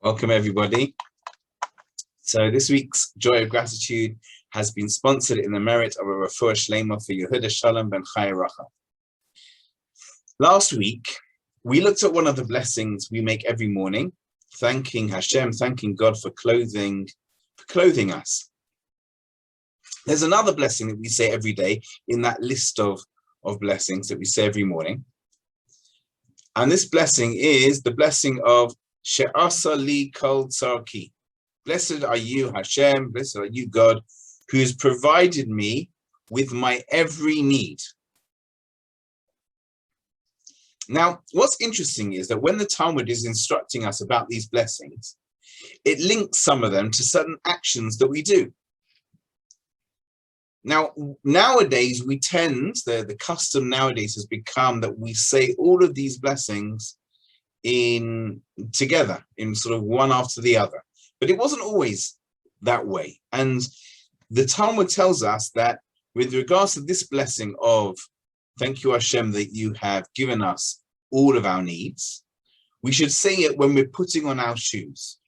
Welcome, everybody. So this week's Joy of Gratitude has been sponsored in the merit of a refuah shlema for Yehuda Shalom ben Chaya Racha. Last week, we looked at one of the blessings we make every morning, thanking Hashem, thanking God for clothing us. There's another blessing that we say every day in that list of blessings that we say every morning. And this blessing is the blessing of She'asa li kol tzarki. Blessed are you, Hashem, blessed are you, God, who has provided me with my every need. Now, what's interesting is that when the Talmud is instructing us about these blessings, it links some of them to certain actions that we do. Now, nowadays, we tend, the custom nowadays has become that we say all of these blessings together, in sort of one after the other. But it wasn't always that way. And the Talmud tells us that with regards to this blessing of, thank you, Hashem, that you have given us all of our needs, we should say it when we're putting on our shoes.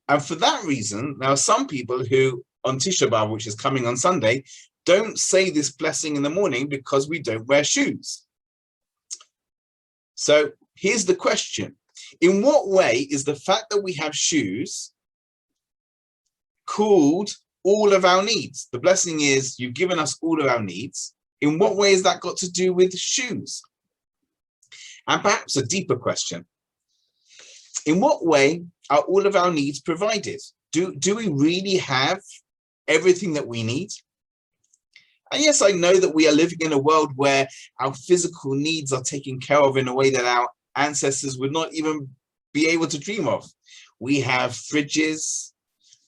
And for that reason, there are some people who, on Tisha B'Av, which is coming on Sunday, don't say this blessing in the morning because we don't wear shoes. So here's the question. In what way is the fact that we have shoes called all of our needs? The blessing is you've given us all of our needs. In what way has that got to do with shoes? And perhaps a deeper question. In what way are all of our needs provided? Do we really have everything that we need? And yes, I know that we are living in a world where our physical needs are taken care of in a way that our ancestors would not even be able to dream of. We have fridges,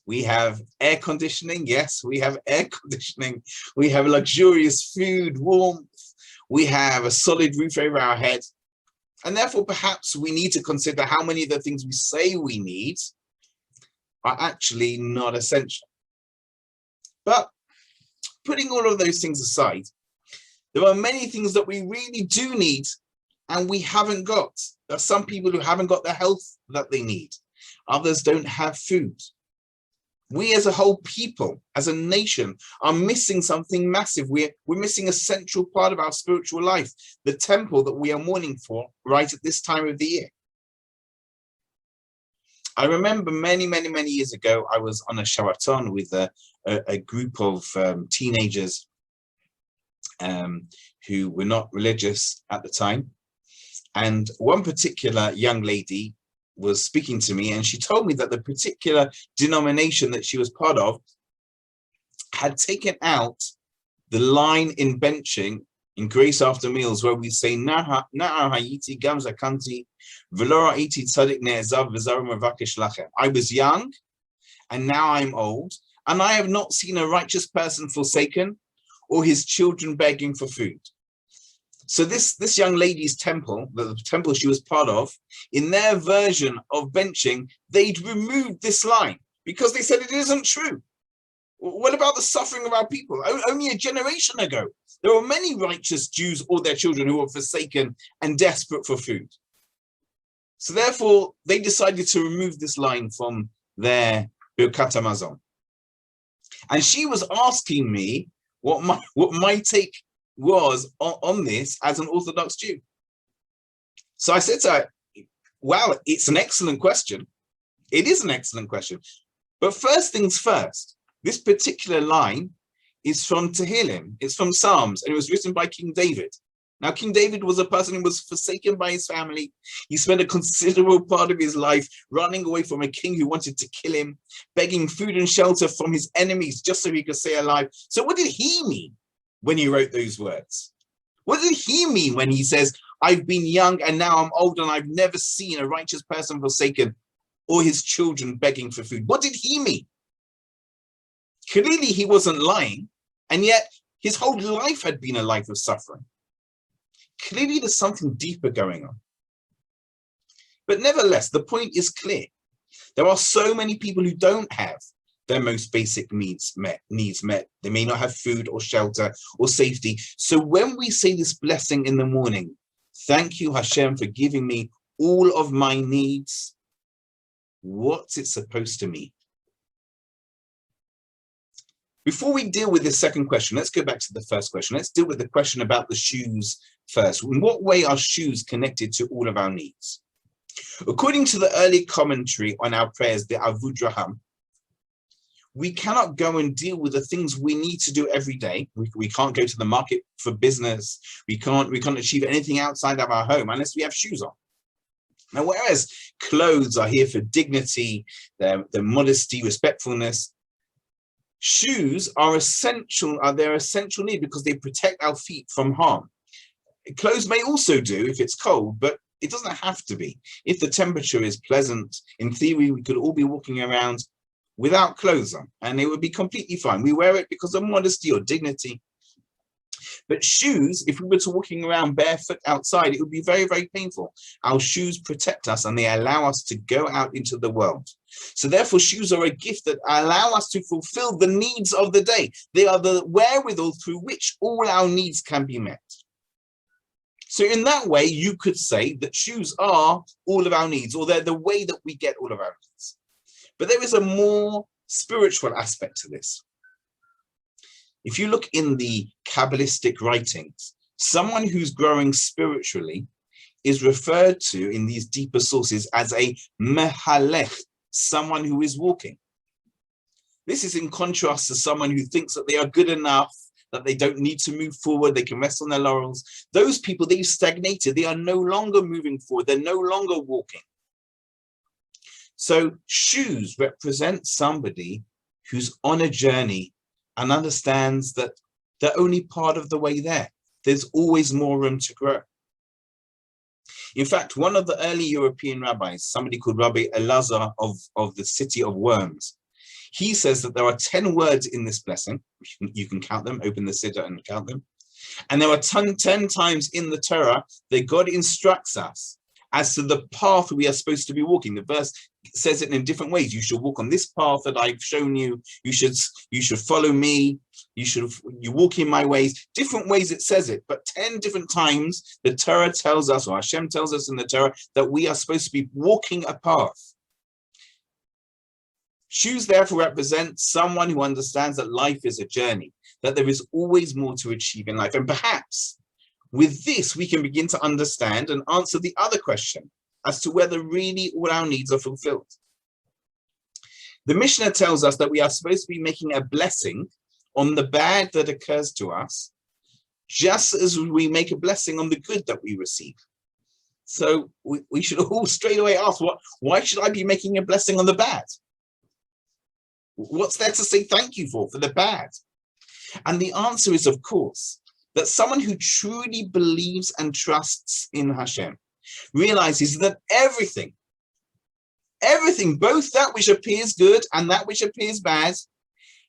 we have air conditioning. Yes, we have air conditioning. We have luxurious food, warmth. We have a solid roof over our head. And therefore, perhaps we need to consider how many of the things we say we need are actually not essential. But putting all of those things aside, there are many things that we really do need and we haven't got. There are some people who haven't got the health that they need. Others don't have food. We as a whole people, as a nation, are missing something massive. We're missing a central part of our spiritual life, the temple that we are mourning for right at this time of the year. I remember many years ago, I was on a Shavaton with a group of teenagers who were not religious at the time. And one particular young lady was speaking to me, and she told me that the particular denomination that she was part of had taken out the line in benching in Grace After Meals where we say, I was young, and now I'm old, and I have not seen a righteous person forsaken or his children begging for food. So this young lady's temple, the temple she was part of, in their version of benching, they'd removed this line because they said it isn't true. What about the suffering of our people? Only a generation ago, there were many righteous Jews or their children who were forsaken and desperate for food. So therefore, they decided to remove this line from their Birkat Hamazon. And she was asking me what my take was on this as an Orthodox Jew. So I said to her, wow, it's an excellent question. It is an excellent question. But first things first, this particular line is from Tehillim. It's from Psalms, and it was written by King David. Now, King David was a person who was forsaken by his family. He spent a considerable part of his life running away from a king who wanted to kill him, begging food and shelter from his enemies just so he could stay alive. So what did he mean when he wrote those words? What did he mean when he says, I've been young and now I'm old and I've never seen a righteous person forsaken or his children begging for food? What did he mean? Clearly he wasn't lying, and yet his whole life had been a life of suffering. Clearly there's something deeper going on. But nevertheless, the point is clear. There are so many people who don't have their most basic needs met. They may not have food or shelter or safety. So when we say this blessing in the morning, thank you, Hashem, for giving me all of my needs, What's it supposed to mean? Before we deal with the second question, let's go back to the first question. Let's deal with the question about the shoes first. In what way are shoes connected to all of our needs? According to the early commentary on our prayers, the Avudraham, we cannot go and deal with the things we need to do every day. We can't go to the market for business. We can't achieve anything outside of our home unless we have shoes on. Now, whereas clothes are here for dignity, their modesty, respectfulness, shoes are essential. They're essential need because they protect our feet from harm. Clothes may also do if it's cold, but it doesn't have to be. If the temperature is pleasant, in theory, we could all be walking around without clothes on, and it would be completely fine. We wear it because of modesty or dignity. But shoes, if we were to walking around barefoot outside, it would be very, very painful. Our shoes protect us and they allow us to go out into the world. So therefore, shoes are a gift that allow us to fulfill the needs of the day. They are the wherewithal through which all our needs can be met. So in that way, you could say that shoes are all of our needs, or they're the way that we get all of our needs. But there is a more spiritual aspect to this. If you look in the Kabbalistic writings, someone who's growing spiritually is referred to in these deeper sources as a mehalech, someone who is walking. This is in contrast to someone who thinks that they are good enough, that they don't need to move forward, they can rest on their laurels. Those people, they've stagnated, they are no longer moving forward, they're no longer walking. So shoes represent somebody who's on a journey and understands that they're only part of the way there. There's always more room to grow. In fact, one of the early European rabbis, somebody called Rabbi Elazar of the city of Worms, he says that there are 10 words in this blessing. You can count them, open the Siddur and count them. And there are 10 times in the Torah that God instructs us as to the path we are supposed to be walking. The verse says it in different ways. You should walk on this path that I've shown you. You should follow me. You walk in my ways. Different ways it says it, but 10 different times the Torah tells us, or Hashem tells us in the Torah, that we are supposed to be walking a path. Shoes therefore represent someone who understands that life is a journey, that there is always more to achieve in life. And perhaps with this, we can begin to understand and answer the other question as to whether really all our needs are fulfilled. The Mishnah tells us that we are supposed to be making a blessing on the bad that occurs to us, just as we make a blessing on the good that we receive. So we should all straight away ask, why should I be making a blessing on the bad? What's there to say thank you for the bad? And the answer is, of course, that someone who truly believes and trusts in Hashem realizes that everything, both that which appears good and that which appears bad,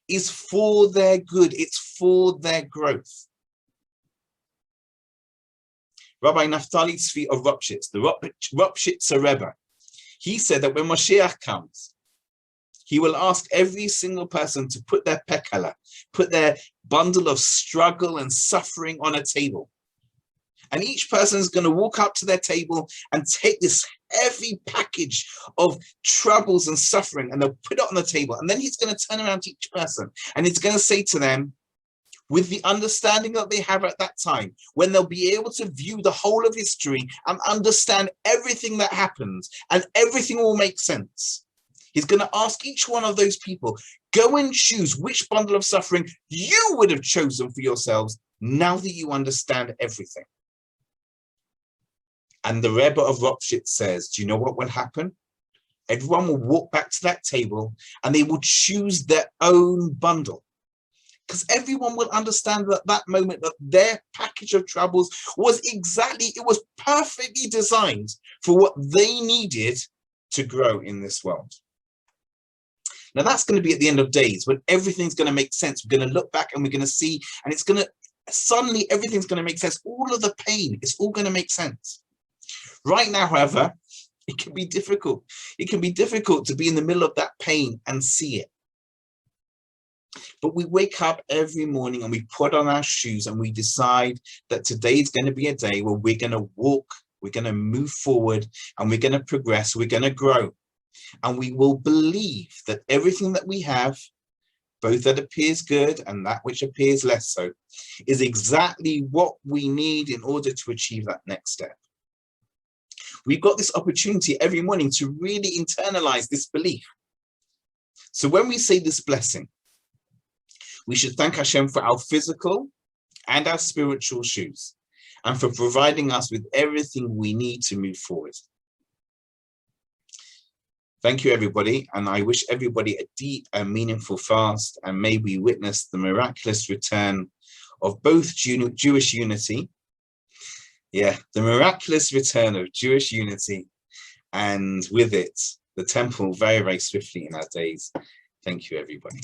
is for their good. It's for their growth. Rabbi Naftali Tzvi of Ropshitz, the Ropshitzer Rebbe, he said that when Moshiach comes, he will ask every single person to put their pekala, put their bundle of struggle and suffering on a table. And each person is going to walk up to their table and take this heavy package of troubles and suffering, and they'll put it on the table. And then he's going to turn around to each person and he's going to say to them, with the understanding that they have at that time, when they'll be able to view the whole of history and understand everything that happens, and everything will make sense. He's going to ask each one of those people, go and choose which bundle of suffering you would have chosen for yourselves now that you understand everything. And the Rebbe of Ropshitz says, do you know what will happen? Everyone will walk back to that table and they will choose their own bundle. Because everyone will understand at that moment that their package of troubles was perfectly designed for what they needed to grow in this world. Now that's going to be at the end of days when everything's going to make sense. We're going to look back and we're going to see, and it's going to, suddenly everything's going to make sense. All of the pain, it's all going to make sense. Right now, however, it can be difficult. It can be difficult to be in the middle of that pain and see it. But we wake up every morning and we put on our shoes and we decide that today is going to be a day where we're going to walk, we're going to move forward, and we're going to progress, we're going to grow. And we will believe that everything that we have, both that appears good and that which appears less so, is exactly what we need in order to achieve that next step. We've got this opportunity every morning to really internalize this belief. So when we say this blessing, we should thank Hashem for our physical and our spiritual shoes, and for providing us with everything we need to move forward. Thank you, everybody, and I wish everybody a deep and meaningful fast, and may we witness the miraculous return of both Jewish unity, the miraculous return of Jewish unity, and with it, the temple very, very swiftly in our days. Thank you, everybody.